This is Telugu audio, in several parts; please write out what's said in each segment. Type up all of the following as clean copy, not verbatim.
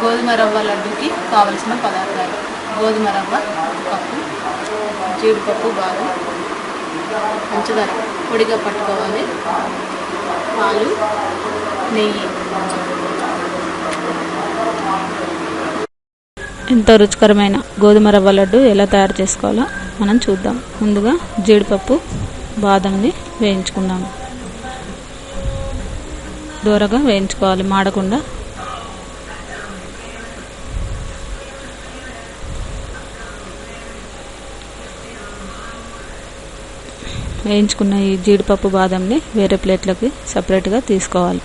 గోధుమ రవ్వ లడ్డూకి కావలసిన పదార్థాలు: గోధుమ రవ్వ కప్పు, జీడిపప్పు బాదం, పంచదార పొడిగా పట్టుకోవాలి, పాలు, నెయ్యి. ఎంతో రుచికరమైన గోధుమ రవ్వ లడ్డు ఎలా తయారు చేసుకోవాలో మనం చూద్దాం. ముందుగా జీడిపప్పు బాదంని వేయించుకుందాం. దూరగా వేయించుకోవాలి, మాడకుండా. వేయించుకున్న ఈ జీడిపప్పు బాదంని వేరే ప్లేట్లోకి సపరేట్గా తీసుకోవాలి.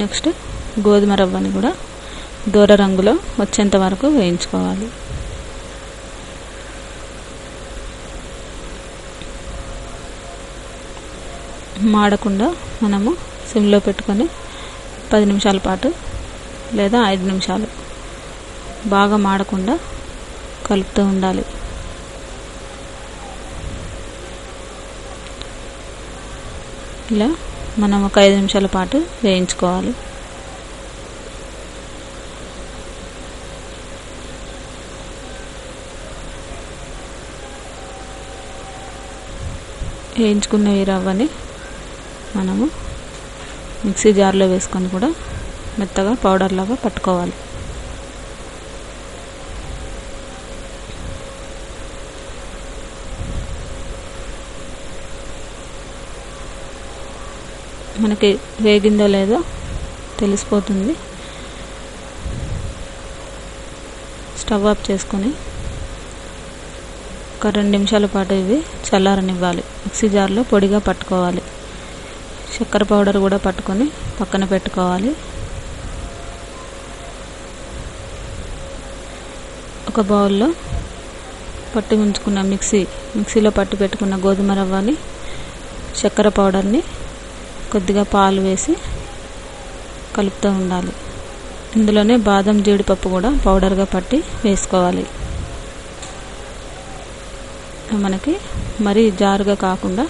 నెక్స్ట్ గోధుమ రవ్వని కూడా దూర రంగులో వచ్చేంత వరకు వేయించుకోవాలి. మాడకుండా మనము సిమ్లో పెట్టుకొని 10 నిమిషాల పాటు లేదా 5 నిమిషాలు బాగా మాడకుండా కలుపుతూ ఉండాలి. ఇలా మనం ఒక 5 నిమిషాల పాటు వేయించుకోవాలి. వేయించుకున్న ఈ రవ్వని మనము మిక్సీ జార్లో వేసుకొని కూడా మెత్తగా పౌడర్ లాగా పట్టుకోవాలి. మనకి వేగిందో లేదో తెలిసిపోతుంది. స్టవ్ ఆఫ్ చేసుకొని ఒక 2 నిమిషాల పాటు ఇవి చల్లారనివ్వాలి. మిక్సీ జార్లో పొడిగా పట్టుకోవాలి. చక్కెర పౌడర్ కూడా పట్టుకొని పక్కన పెట్టుకోవాలి. ఒక బౌల్లో పట్టి ఉంచుకున్న మిక్సీలో పట్టి పెట్టుకున్న గోధుమ రవ్వని, చక్కెర పౌడర్ని, కొద్దిగా పాలు వేసి కలుపుతూ ఉండాలి. ఇందులోనే బాదం, జీడిపప్పు కూడా పౌడర్గా పట్టి వేసుకోవాలి. మనకి మరీ జారుగా కాకుండా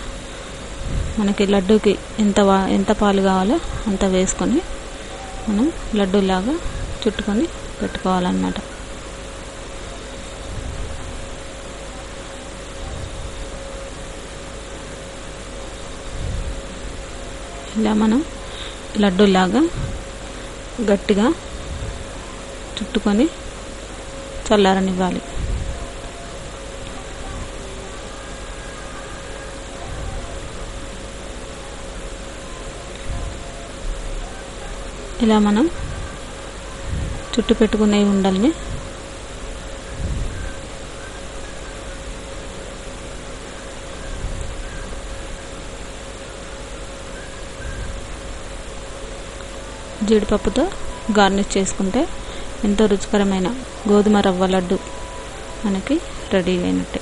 మనకి లడ్డూకి ఎంత పాలు కావాలో అంత వేసుకొని మనం లడ్డూలాగా చుట్టుకొని పెట్టుకోవాలన్నమాట. ఇలా మనం లడ్డూలాగా గట్టిగా చుట్టుకొని చల్లారనివ్వాలి. ఇలా మనం చుట్టు పెట్టుకునే ఉండల్ని జీడిపప్పుతో గార్నిష్ చేసుకుంటే ఎంతో రుచికరమైన గోధుమ రవ్వ లడ్డు మనకి రెడీ అయినట్టే.